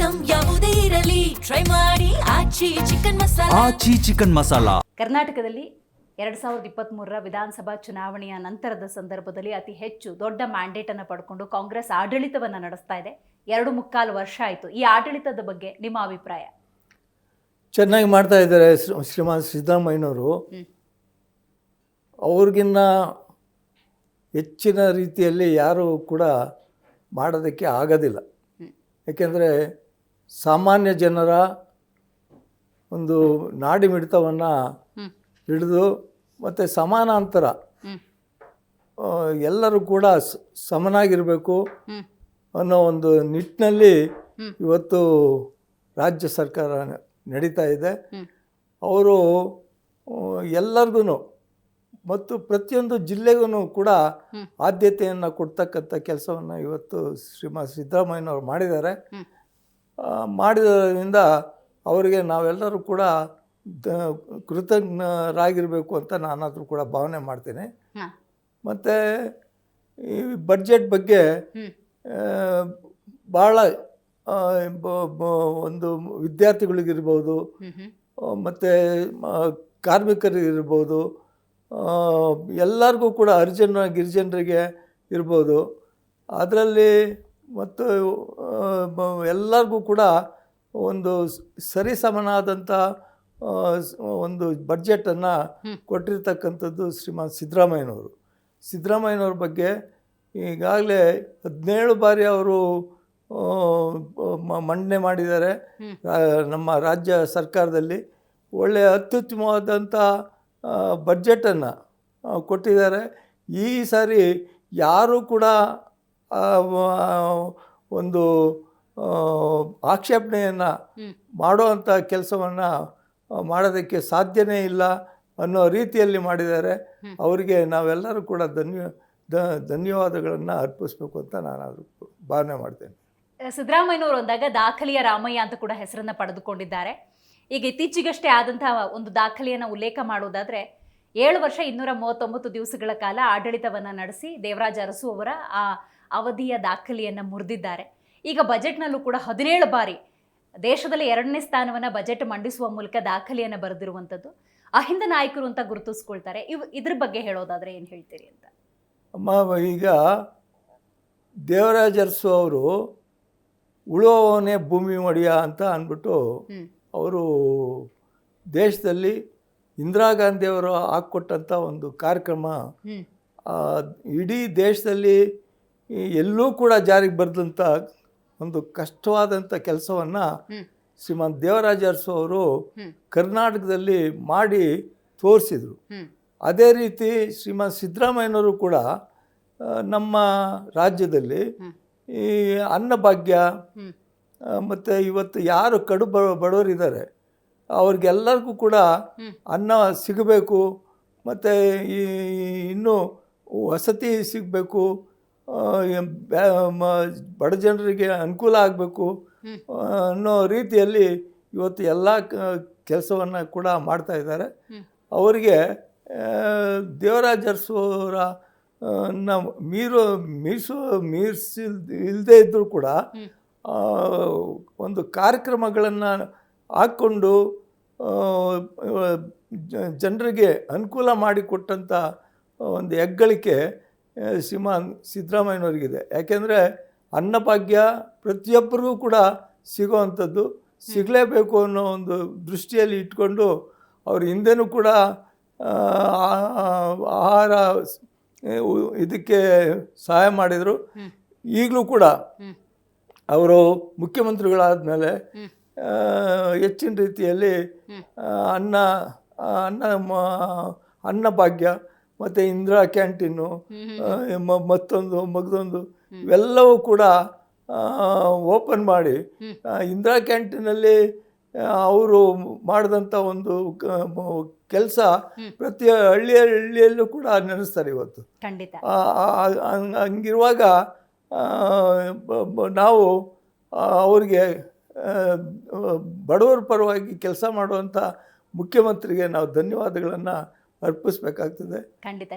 Item ಯಾವುದೇ ಇರಲಿ try ಮಾಡಿ ಆಚಿ ಚಿಕನ್ ಮಸಾಲಾ. ಕರ್ನಾಟಕದಲ್ಲಿ 2023ರ ವಿಧಾನಸಭಾ ಚುನಾವಣೆಯ ನಂತರದ ಸಂದರ್ಭದಲ್ಲಿ ಅತಿ ಹೆಚ್ಚು ದೊಡ್ಡ ಮ್ಯಾಂಡೇಟ್ ಅನ್ನು ಪಡ್ಕೊಂಡು ಕಾಂಗ್ರೆಸ್ ಆಡಳಿತವನ್ನು ನಡೆಸ್ತಾ ಇದೆ. 2.25 ವರ್ಷ ಆಯಿತು. ಈ ಆಡಳಿತದ ಬಗ್ಗೆ ನಿಮ್ಮ ಅಭಿಪ್ರಾಯ? ಚೆನ್ನಾಗಿ ಮಾಡ್ತಾ ಇದ್ದಾರೆ ಶ್ರೀಮಾನ್ ಸಿದ್ದರಾಮಯ್ಯನವರು. ಅವ್ರಿಗಿನ್ನ ಹೆಚ್ಚಿನ ರೀತಿಯಲ್ಲಿ ಯಾರೂ ಕೂಡ ಮಾಡೋದಕ್ಕೆ ಆಗೋದಿಲ್ಲ. ಏಕೆಂದರೆ ಸಾಮಾನ್ಯ ಜನರ ಒಂದು ನಾಡಿ ಮಿಡಿತವನ್ನು ಹಿಡಿದು ಮತ್ತು ಸಮಾನಾಂತರ ಎಲ್ಲರೂ ಕೂಡ ಸಮನಾಗಿರಬೇಕು ಅನ್ನೋ ಒಂದು ನಿಟ್ಟಿನಲ್ಲಿ ಇವತ್ತು ರಾಜ್ಯ ಸರ್ಕಾರ ನಡೀತಾ ಇದೆ. ಅವರು ಎಲ್ಲರಿಗೂ ಮತ್ತು ಪ್ರತಿಯೊಂದು ಜಿಲ್ಲೆಗೂ ಕೂಡ ಆದ್ಯತೆಯನ್ನು ಕೊಡ್ತಕ್ಕಂಥ ಕೆಲಸವನ್ನು ಇವತ್ತು ಶ್ರೀಮಾನ್ ಸಿದ್ದರಾಮಯ್ಯನವರು ಮಾಡಿದ್ದಾರೆ. ಮಾಡಿದ್ರಿಂದ ಅವರಿಗೆ ನಾವೆಲ್ಲರೂ ಕೂಡ ಕೃತಜ್ಞರಾಗಿರಬೇಕು ಅಂತ ನಾನಾದರೂ ಕೂಡ ಭಾವನೆ ಮಾಡ್ತೀನಿ. ಮತ್ತು ಈ ಬಡ್ಜೆಟ್ ಬಗ್ಗೆ ಭಾಳ ಒಂದು ವಿದ್ಯಾರ್ಥಿಗಳಿಗಿರ್ಬೋದು, ಮತ್ತು ಕಾರ್ಮಿಕರಿಗಿರ್ಬೋದು, ಎಲ್ಲರಿಗೂ ಕೂಡ ಗಿರಿಜನರಿಗೆ ಇರ್ಬೋದು, ಅದರಲ್ಲಿ ಮತ್ತು ಎಲ್ಲರಿಗೂ ಕೂಡ ಒಂದು ಸರಿಸಮನಾದಂಥ ಒಂದು ಬಡ್ಜೆಟನ್ನು ಕೊಟ್ಟಿರ್ತಕ್ಕಂಥದ್ದು ಶ್ರೀಮಾನ್ ಸಿದ್ದರಾಮಯ್ಯನವ್ರ ಬಗ್ಗೆ ಈಗಾಗಲೇ 17 ಬಾರಿ ಅವರು ಮಂಡನೆ ಮಾಡಿದ್ದಾರೆ. ನಮ್ಮ ರಾಜ್ಯ ಸರ್ಕಾರದಲ್ಲಿ ಒಳ್ಳೆಯ ಅತ್ಯುತ್ತಮವಾದಂಥ ಬಡ್ಜೆಟನ್ನು ಕೊಟ್ಟಿದ್ದಾರೆ. ಈ ಸಾರಿ ಯಾರೂ ಕೂಡ ಒಂದು ಆಕ್ಷೇಪಣೆಯನ್ನು ಮಾಡುವಂಥ ಕೆಲಸವನ್ನು ಮಾಡೋದಕ್ಕೆ ಸಾಧ್ಯನೇ ಇಲ್ಲ ಅನ್ನೋ ರೀತಿಯಲ್ಲಿ ಮಾಡಿದ್ದಾರೆ. ಅವರಿಗೆ ನಾವೆಲ್ಲರೂ ಕೂಡ ಧನ್ಯವಾದಗಳನ್ನು ಅರ್ಪಿಸಬೇಕು ಅಂತ ನಾನು ಭಾವನೆ ಮಾಡ್ತೇನೆ. ಸಿದ್ದರಾಮಯ್ಯನವರು ಅಂದಾಗ ದಾಖಲೆಯ ರಾಮಯ್ಯ ಅಂತ ಕೂಡ ಹೆಸರನ್ನು ಪಡೆದುಕೊಂಡಿದ್ದಾರೆ. ಈಗ ಇತ್ತೀಚೆಗಷ್ಟೇ ಆದಂತಹ ಒಂದು ದಾಖಲೆಯನ್ನು ಉಲ್ಲೇಖ ಮಾಡುವುದಾದರೆ 7 ವರ್ಷ 239 ದಿವಸಗಳ ಕಾಲ ಆಡಳಿತವನ್ನು ನಡೆಸಿ ದೇವರಾಜ ಅರಸು ಅವರ ಆ ಅವಧಿಯ ದಾಖಲೆಯನ್ನು ಮುರಿದಿದ್ದಾರೆ. ಈಗ ಬಜೆಟ್ನಲ್ಲೂ ಕೂಡ 17 ಬಾರಿ ದೇಶದಲ್ಲಿ 2ನೇ ಸ್ಥಾನವನ್ನು ಬಜೆಟ್ ಮಂಡಿಸುವ ಮೂಲಕ ದಾಖಲೆಯನ್ನು ಬರೆದಿರುವಂಥದ್ದು ಅಹಿಂದ ನಾಯಕರು ಅಂತ ಗುರುತಿಸ್ಕೊಳ್ತಾರೆ. ಇದ್ರ ಬಗ್ಗೆ ಹೇಳೋದಾದರೆ ಏನು ಹೇಳ್ತೀರಿ ಅಂತ? ಅಮ್ಮ, ಈಗ ದೇವರಾಜ ಅರಸು ಅವರು ಉಳುವವನೇ ಭೂಮಿ ಒಡೆಯ ಅಂತ ಅಂದ್ಬಿಟ್ಟು ಅವರು ದೇಶದಲ್ಲಿ ಇಂದಿರಾ ಗಾಂಧಿಯವರು ಹಾಕ್ಕೊಟ್ಟಂಥ ಒಂದು ಕಾರ್ಯಕ್ರಮ ಇಡೀ ದೇಶದಲ್ಲಿ ಎಲ್ಲೂ ಕೂಡ ಜಾರಿಗೆ ಬರೆದಂಥ ಒಂದು ಕಷ್ಟವಾದಂಥ ಕೆಲಸವನ್ನು ಶ್ರೀಮಾನ್ ದೇವರಾಜ ಅರಸು ಅವರು ಕರ್ನಾಟಕದಲ್ಲಿ ಮಾಡಿ ತೋರಿಸಿದರು. ಅದೇ ರೀತಿ ಶ್ರೀಮಾನ್ ಸಿದ್ದರಾಮಯ್ಯನವರು ಕೂಡ ನಮ್ಮ ರಾಜ್ಯದಲ್ಲಿ ಈ ಅನ್ನಭಾಗ್ಯ ಮತ್ತು ಇವತ್ತು ಯಾರು ಕಡು ಬಡವರಿದ್ದಾರೆ ಅವ್ರಿಗೆಲ್ಲರಿಗೂ ಕೂಡ ಅನ್ನ ಸಿಗಬೇಕು, ಮತ್ತು ಈ ಇನ್ನೂ ವಸತಿ ಸಿಗಬೇಕು, ಬಡ ಜನರಿಗೆ ಅನುಕೂಲ ಆಗಬೇಕು ಅನ್ನೋ ರೀತಿಯಲ್ಲಿ ಇವತ್ತು ಎಲ್ಲ ಕೆಲಸವನ್ನು ಕೂಡ ಮಾಡ್ತಾ ಇದ್ದಾರೆ. ಅವರಿಗೆ ದೇವರಾಜ ಅರಸು ಅವರ ಇಲ್ಲದೇ ಇದ್ದರೂ ಕೂಡ ಒಂದು ಕಾರ್ಯಕ್ರಮಗಳನ್ನು ಹಾಕ್ಕೊಂಡು ಜನರಿಗೆ ಅನುಕೂಲ ಮಾಡಿಕೊಟ್ಟಂಥ ಒಂದು ಹೆಗ್ಗಳಿಕೆ ಶ್ರೀಮಾನ್ ಸಿದ್ದರಾಮಯ್ಯನವ್ರಿಗಿದೆ. ಯಾಕೆಂದರೆ ಅನ್ನಭಾಗ್ಯ ಪ್ರತಿಯೊಬ್ಬರಿಗೂ ಕೂಡ ಸಿಗೋವಂಥದ್ದು, ಸಿಗಲೇಬೇಕು ಅನ್ನೋ ಒಂದು ದೃಷ್ಟಿಯಲ್ಲಿ ಇಟ್ಕೊಂಡು ಅವ್ರ ಹಿಂದೆನೂ ಕೂಡ ಆಹಾರ ಇದಕ್ಕೆ ಸಹಾಯ ಮಾಡಿದರು. ಈಗಲೂ ಕೂಡ ಅವರು ಮುಖ್ಯಮಂತ್ರಿಗಳಾದ ಮೇಲೆ ಹೆಚ್ಚಿನ ರೀತಿಯಲ್ಲಿ ಅನ್ನಭಾಗ್ಯ ಮತ್ತು ಇಂದಿರಾ ಕ್ಯಾಂಟೀನು ಮಗದೊಂದು ಇವೆಲ್ಲವೂ ಕೂಡ ಓಪನ್ ಮಾಡಿ ಇಂದಿರಾ ಕ್ಯಾಂಟೀನಲ್ಲಿ ಅವರು ಮಾಡಿದಂಥ ಒಂದು ಕೆಲಸ ಪ್ರತಿ ಹಳ್ಳಿಯಲ್ಲೂ ಕೂಡ ನಡೆಸ್ತಾರೆ ಇವತ್ತು. ಹಂಗಿರುವಾಗ ನಾವು ಅವರಿಗೆ ಬಡವರ ಪರವಾಗಿ ಕೆಲಸ ಮಾಡುವಂಥ ಮುಖ್ಯಮಂತ್ರಿಗೆ ನಾವು ಧನ್ಯವಾದಗಳನ್ನು ಅರ್ಪಿಸಬೇಕಾಗ್ತದೆ. ಖಂಡಿತ.